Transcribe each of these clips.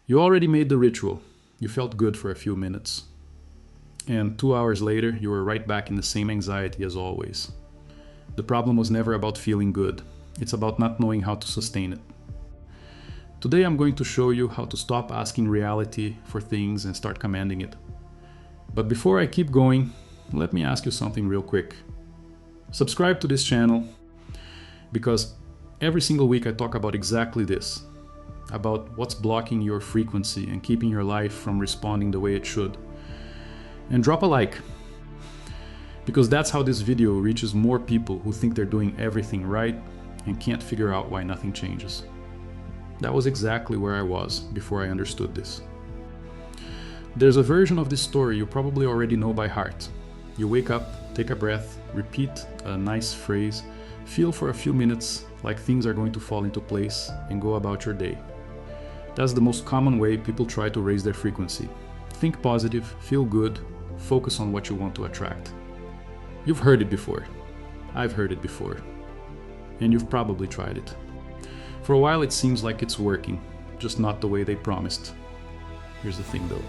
You already made the ritual. You felt good for a few minutes. And 2 hours later, you were right back in the same anxiety as always. The problem was never about feeling good. It's about not knowing how to sustain it. Today I'm going to show you how to stop asking reality for things and start commanding it. But before I keep going, let me ask you something real quick. Subscribe to this channel because every single week I talk about exactly this, about what's blocking your frequency and keeping your life from responding the way it should. And drop a like, because that's how this video reaches more people who think they're doing everything right and can't figure out why nothing changes. That was exactly where I was before I understood this. There's a version of this story you probably already know by heart. You wake up, take a breath, repeat a nice phrase, feel for a few minutes like things are going to fall into place, and go about your day. That's the most common way people try to raise their frequency. Think positive, feel good, focus on what you want to attract. You've heard it before. I've heard it before. And you've probably tried it. For a while it seems like it's working, just not the way they promised. Here's the thing though.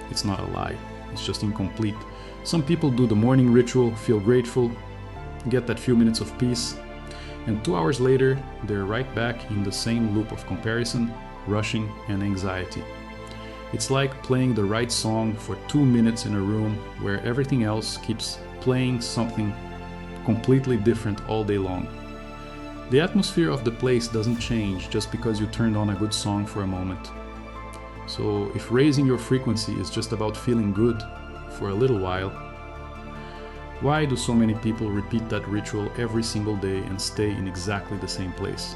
It's not a lie. It's just incomplete. Some people do the morning ritual, feel grateful, get that few minutes of peace, and 2 hours later, they're right back in the same loop of comparison, rushing, and anxiety. It's like playing the right song for 2 minutes in a room where everything else keeps playing something completely different all day long. The atmosphere of the place doesn't change just because you turned on a good song for a moment. So if raising your frequency is just about feeling good for a little while, why do so many people repeat that ritual every single day and stay in exactly the same place?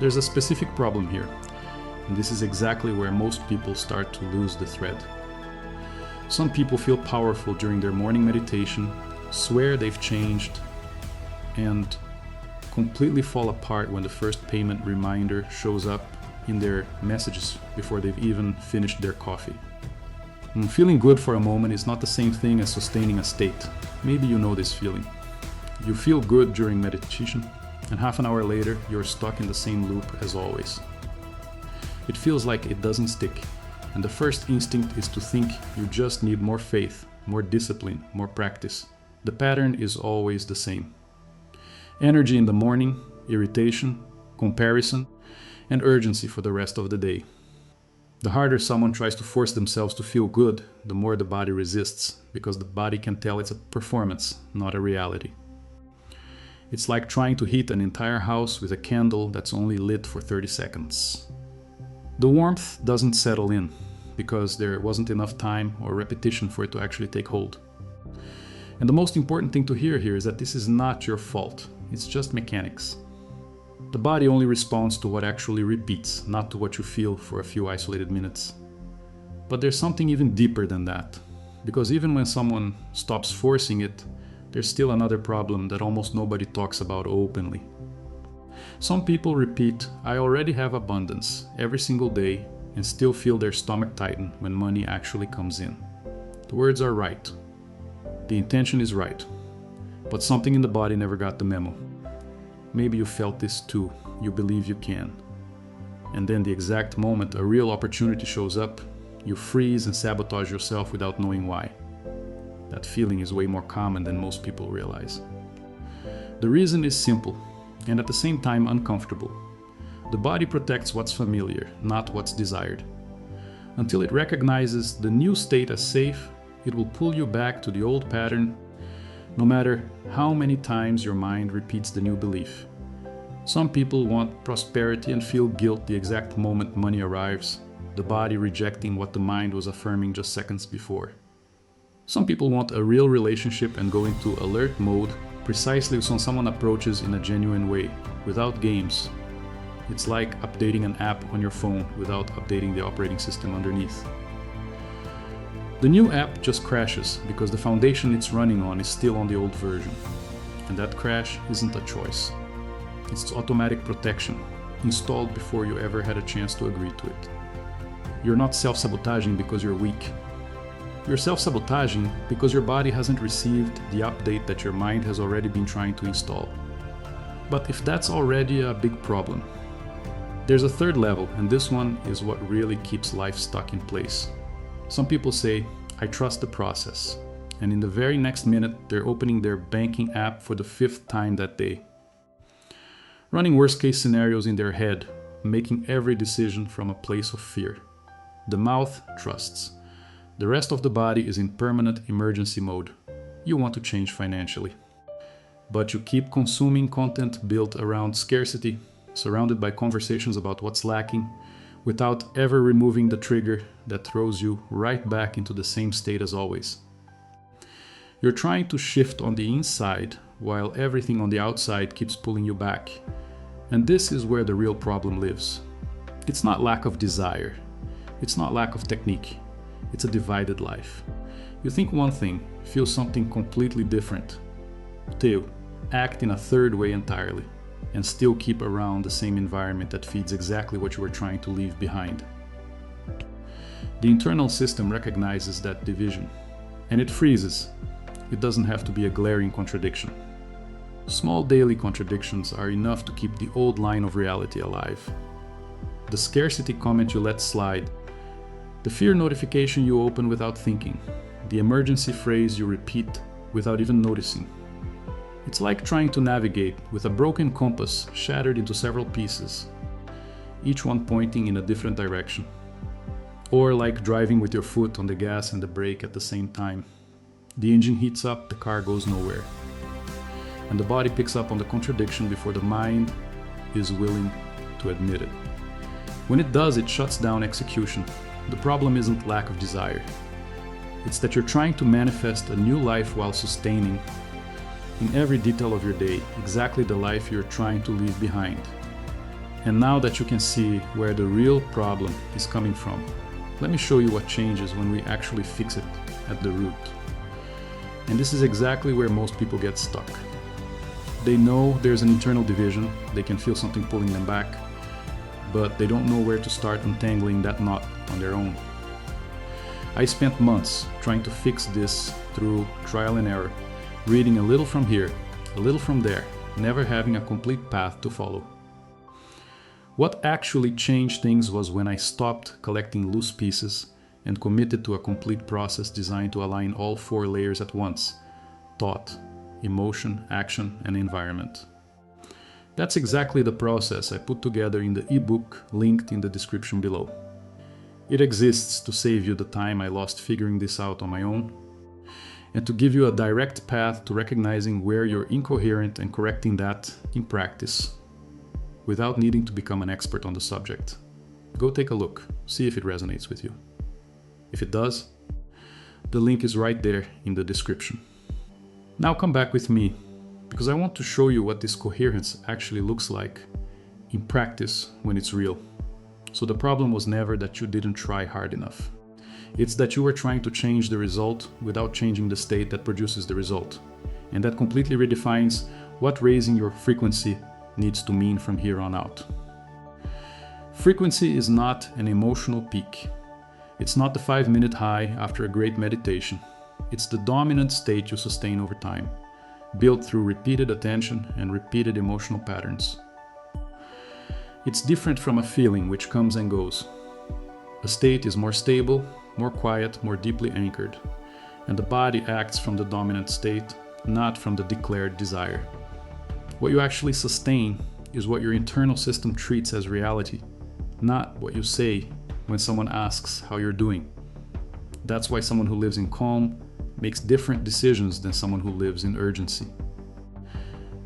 There's a specific problem here, and this is exactly where most people start to lose the thread. Some people feel powerful during their morning meditation, swear they've changed, and completely fall apart when the first payment reminder shows up in their messages before they've even finished their coffee. And feeling good for a moment is not the same thing as sustaining a state. Maybe you know this feeling. You feel good during meditation, and half an hour later, you're stuck in the same loop as always. It feels like it doesn't stick, and the first instinct is to think you just need more faith, more discipline, more practice. The pattern is always the same. Energy in the morning, irritation, comparison, and urgency for the rest of the day. The harder someone tries to force themselves to feel good, the more the body resists, because the body can tell it's a performance, not a reality. It's like trying to heat an entire house with a candle that's only lit for 30 seconds. The warmth doesn't settle in, because there wasn't enough time or repetition for it to actually take hold. And the most important thing to hear here is that this is not your fault, it's just mechanics. The body only responds to what actually repeats, not to what you feel for a few isolated minutes. But there's something even deeper than that, because even when someone stops forcing it, there's still another problem that almost nobody talks about openly. Some people repeat, "I already have abundance," every single day and still feel their stomach tighten when money actually comes in. The words are right. The intention is right. But something in the body never got the memo. Maybe you felt this too. You believe you can. And then the exact moment a real opportunity shows up, you freeze and sabotage yourself without knowing why. That feeling is way more common than most people realize. The reason is simple, and at the same time uncomfortable. The body protects what's familiar, not what's desired. Until it recognizes the new state as safe, it will pull you back to the old pattern, no matter how many times your mind repeats the new belief. Some people want prosperity and feel guilt the exact moment money arrives, the body rejecting what the mind was affirming just seconds before. Some people want a real relationship and go into alert mode precisely when someone approaches in a genuine way, without games. It's like updating an app on your phone without updating the operating system underneath. The new app just crashes because the foundation it's running on is still on the old version. And that crash isn't a choice. It's automatic protection, installed before you ever had a chance to agree to it. You're not self-sabotaging because you're weak. You're self-sabotaging because your body hasn't received the update that your mind has already been trying to install. But if that's already a big problem, There's a third level, and this one is what really keeps life stuck in place. Some people say, I trust the process. And in the very next minute, they're opening their banking app for the 5th time that day. Running worst case scenarios in their head, making every decision from a place of fear. The mouth trusts. The rest of the body is in permanent emergency mode. You want to change financially. But you keep consuming content built around scarcity, surrounded by conversations about what's lacking, without ever removing the trigger that throws you right back into the same state as always. You're trying to shift on the inside while everything on the outside keeps pulling you back. And this is where the real problem lives. It's not lack of desire. It's not lack of technique. It's a divided life. You think one thing, feel something completely different. Two, act in a third way entirely, and still keep around the same environment that feeds exactly what you were trying to leave behind. The internal system recognizes that division, and it freezes. It doesn't have to be a glaring contradiction. Small daily contradictions are enough to keep the old line of reality alive. The scarcity comment you let slide, the fear notification you open without thinking, the emergency phrase you repeat without even noticing. It's like trying to navigate with a broken compass shattered into several pieces, each one pointing in a different direction. Or like driving with your foot on the gas and the brake at the same time. The engine heats up, the car goes nowhere. And the body picks up on the contradiction before the mind is willing to admit it. When it does, it shuts down execution. The problem isn't lack of desire. It's that you're trying to manifest a new life while sustaining, in every detail of your day, exactly the life you're trying to leave behind. And now that you can see where the real problem is coming from, let me show you what changes when we actually fix it at the root. And this is exactly where most people get stuck. They know there's an internal division, they can feel something pulling them back, but they don't know where to start untangling that knot on their own. I spent months trying to fix this through trial and error, reading a little from here, a little from there, never having a complete path to follow. What actually changed things was when I stopped collecting loose pieces and committed to a complete process designed to align all 4 layers at once: thought, emotion, action, and environment. That's exactly the process I put together in the ebook linked in the description below. It exists to save you the time I lost figuring this out on my own, and to give you a direct path to recognizing where you're incoherent and correcting that in practice, without needing to become an expert on the subject. Go take a look, see if it resonates with you. If it does, the link is right there in the description. Now come back with me, because I want to show you what this coherence actually looks like in practice when it's real. So the problem was never that you didn't try hard enough. It's that you were trying to change the result without changing the state that produces the result. And that completely redefines what raising your frequency needs to mean from here on out. Frequency is not an emotional peak. It's not the 5-minute high after a great meditation. It's the dominant state you sustain over time, built through repeated attention and repeated emotional patterns. It's different from a feeling which comes and goes. A state is more stable, more quiet, more deeply anchored, and the body acts from the dominant state, not from the declared desire. What you actually sustain is what your internal system treats as reality, not what you say when someone asks how you're doing. That's why someone who lives in calm makes different decisions than someone who lives in urgency.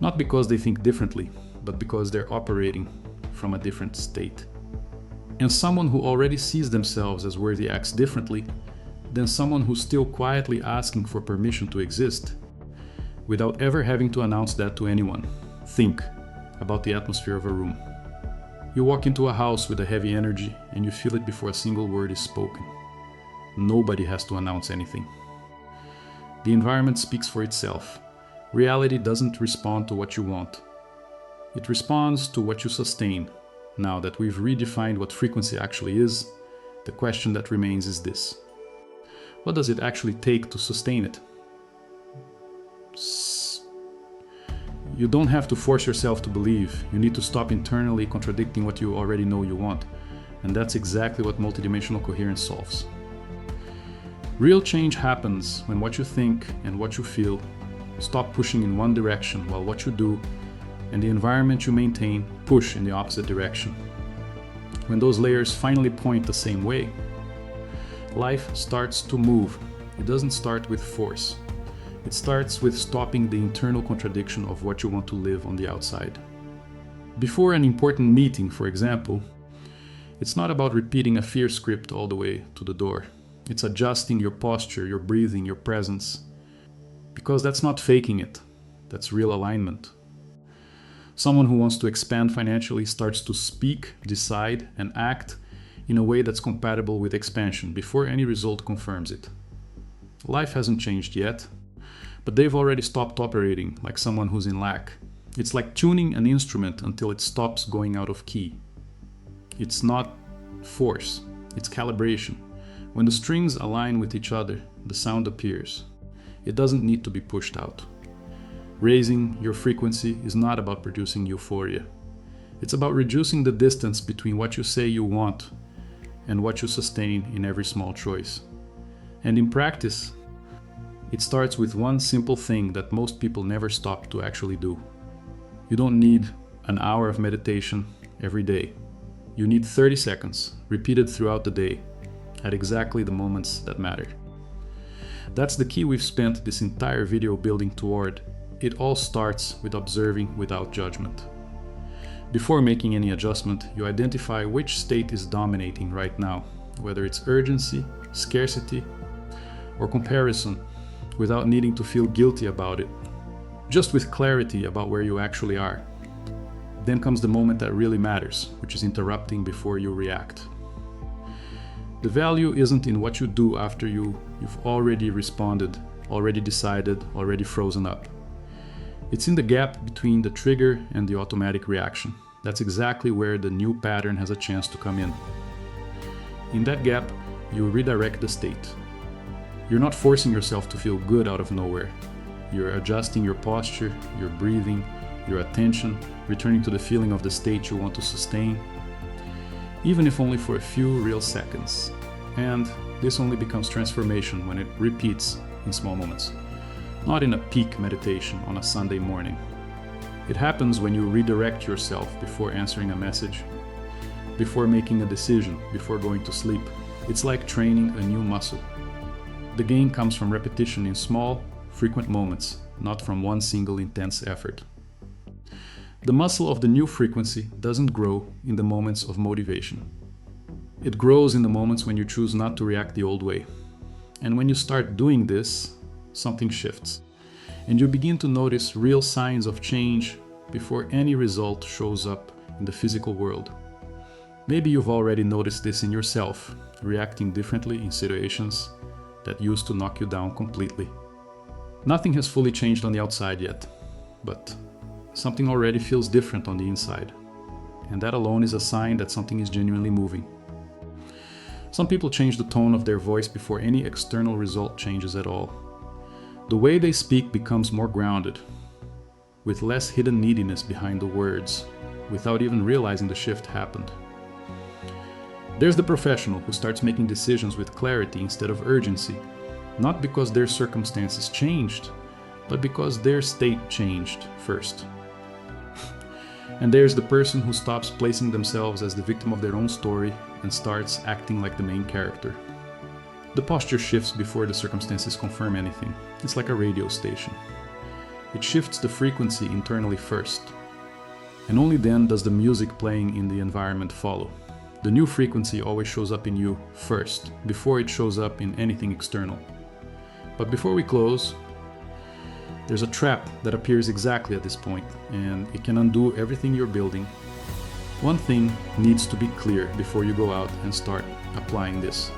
Not because they think differently, but because they're operating from a different state. And someone who already sees themselves as worthy acts differently than someone who's still quietly asking for permission to exist, without ever having to announce that to anyone. Think about the atmosphere of a room. You walk into a house with a heavy energy and you feel it before a single word is spoken. Nobody has to announce anything. The environment speaks for itself. Reality doesn't respond to what you want. It responds to what you sustain. Now that we've redefined what frequency actually is, the question that remains is this: what does it actually take to sustain it? You don't have to force yourself to believe. You need to stop internally contradicting what you already know you want. And that's exactly what multidimensional coherence solves. Real change happens when what you think and what you feel stop pushing in one direction, while what you do and the environment you maintain push in the opposite direction. When those layers finally point the same way, life starts to move. It doesn't start with force. It starts with stopping the internal contradiction of what you want to live on the outside. Before an important meeting, for example, it's not about repeating a fear script all the way to the door. It's adjusting your posture, your breathing, your presence. Because that's not faking it. That's real alignment. Someone who wants to expand financially starts to speak, decide, and act in a way that's compatible with expansion before any result confirms it. Life hasn't changed yet, but they've already stopped operating like someone who's in lack. It's like tuning an instrument until it stops going out of key. It's not force, it's calibration. When the strings align with each other, the sound appears. It doesn't need to be pushed out. Raising your frequency is not about producing euphoria. It's about reducing the distance between what you say you want and what you sustain in every small choice. And in practice, it starts with one simple thing that most people never stop to actually do. You don't need an hour of meditation every day. You need 30 seconds, repeated throughout the day, at exactly the moments that matter. That's the key we've spent this entire video building toward. It all starts with observing without judgment. Before making any adjustment, you identify which state is dominating right now, whether it's urgency, scarcity, or comparison, without needing to feel guilty about it, just with clarity about where you actually are. Then comes the moment that really matters, which is interrupting before you react. The value isn't in what you do after you've already responded, already decided, already frozen up. It's in the gap between the trigger and the automatic reaction. That's exactly where the new pattern has a chance to come in. In that gap, you redirect the state. You're not forcing yourself to feel good out of nowhere. You're adjusting your posture, your breathing, your attention, returning to the feeling of the state you want to sustain, even if only for a few real seconds. And this only becomes transformation when it repeats in small moments, not in a peak meditation on a Sunday morning. It happens when you redirect yourself before answering a message, before making a decision, before going to sleep. It's like training a new muscle. The gain comes from repetition in small, frequent moments, not from one single intense effort. The muscle of the new frequency doesn't grow in the moments of motivation. It grows in the moments when you choose not to react the old way. And when you start doing this, something shifts. And you begin to notice real signs of change before any result shows up in the physical world. Maybe you've already noticed this in yourself, reacting differently in situations that used to knock you down completely. Nothing has fully changed on the outside yet, but something already feels different on the inside. And that alone is a sign that something is genuinely moving. Some people change the tone of their voice before any external result changes at all. The way they speak becomes more grounded, with less hidden neediness behind the words, without even realizing the shift happened. There's the professional who starts making decisions with clarity instead of urgency, not because their circumstances changed, but because their state changed first. And there's the person who stops placing themselves as the victim of their own story and starts acting like the main character. The posture shifts before the circumstances confirm anything. It's like a radio station. It shifts the frequency internally first, and only then does the music playing in the environment follow. The new frequency always shows up in you first, before it shows up in anything external. But before we close, there's a trap that appears exactly at this point, and it can undo everything you're building. One thing needs to be clear before you go out and start applying this.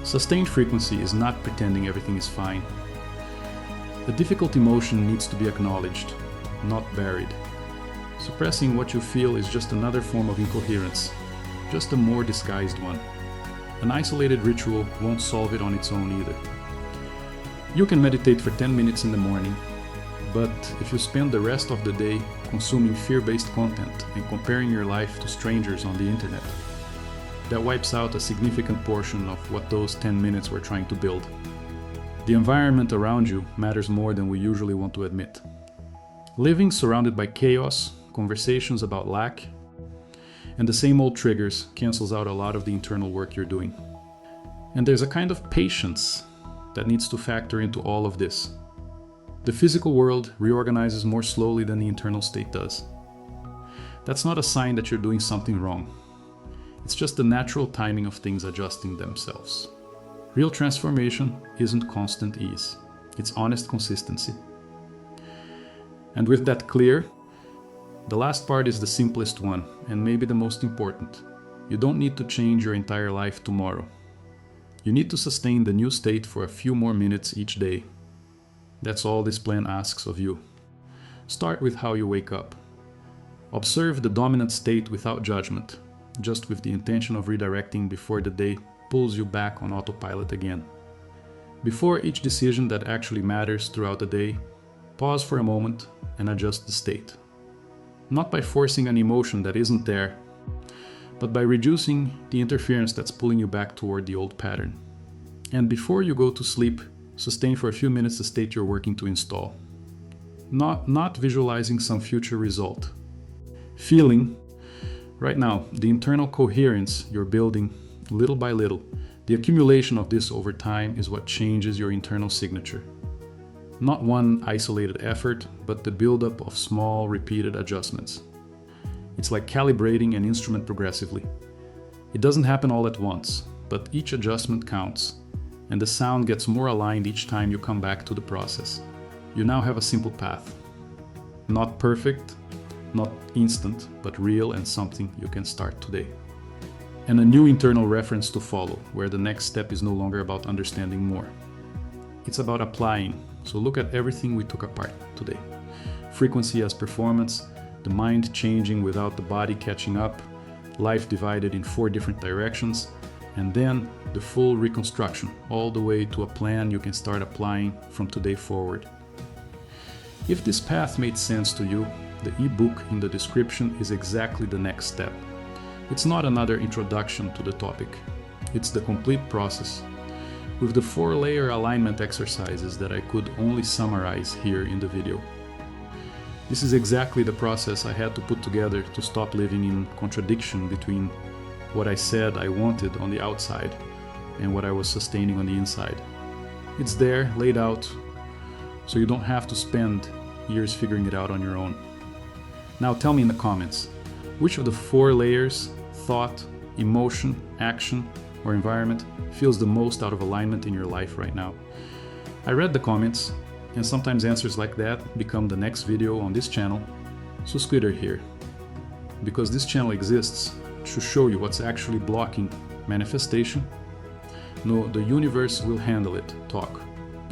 Sustained frequency is not pretending everything is fine. A difficult emotion needs to be acknowledged, not buried. Suppressing what you feel is just another form of incoherence, just a more disguised one. An isolated ritual won't solve it on its own either. You can meditate for 10 minutes in the morning, But if you spend the rest of the day consuming fear-based content and comparing your life to strangers on the internet, that wipes out a significant portion of what those 10 minutes were trying to build. The environment around you matters more than we usually want to admit. Living surrounded by chaos, conversations about lack, and the same old triggers cancels out a lot of the internal work you're doing. And there's a kind of patience that needs to factor into all of this. The physical world reorganizes more slowly than the internal state does. That's not a sign that you're doing something wrong. It's just the natural timing of things adjusting themselves. Real transformation isn't constant ease. It's honest consistency. And with that clear, the last part is the simplest one, and maybe the most important. You don't need to change your entire life tomorrow. You need to sustain the new state for a few more minutes each day. That's all this plan asks of you. Start with how you wake up. Observe the dominant state without judgment, just with the intention of redirecting before the day pulls you back on autopilot again. Before each decision that actually matters throughout the day, pause for a moment and adjust the state. Not by forcing an emotion that isn't there, but by reducing the interference that's pulling you back toward the old pattern. And before you go to sleep, sustain for a few minutes the state you're working to install. Not visualizing some future result. Feeling, right now, the internal coherence you're building little by little. The accumulation of this over time is what changes your internal signature. Not one isolated effort, but the buildup of small, repeated adjustments. It's like calibrating an instrument progressively. It doesn't happen all at once, but each adjustment counts, and the sound gets more aligned each time you come back to the process. You now have a simple path. Not perfect, not instant, but real and something you can start today. And a new internal reference to follow, where the next step is no longer about understanding more. It's about applying. So look at everything we took apart today. Frequency as performance, the mind changing without the body catching up, life divided in 4 different directions, and then the full reconstruction, all the way to a plan you can start applying from today forward. If this path made sense to you, the ebook in the description is exactly the next step. It's not another introduction to the topic. It's the complete process, with the 4-layer alignment exercises that I could only summarize here in the video. This is exactly the process I had to put together to stop living in contradiction between what I said I wanted on the outside and what I was sustaining on the inside. It's there, laid out, so you don't have to spend years figuring it out on your own. Now tell me in the comments, which of the 4 layers, thought, emotion, action, or environment, feels the most out of alignment in your life right now? I read the comments, and sometimes answers like that become the next video on this channel, so squitter here. Because this channel exists to show you what's actually blocking manifestation. No, the universe will handle it, talk.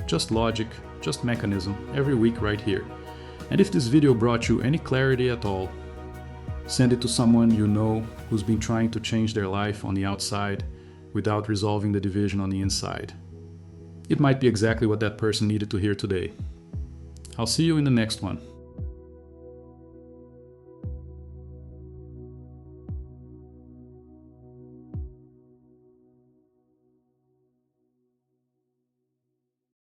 Just logic, just mechanism, every week right here. And if this video brought you any clarity at all, send it to someone you know who's been trying to change their life on the outside without resolving the division on the inside. It might be exactly what that person needed to hear today. I'll see you in the next one.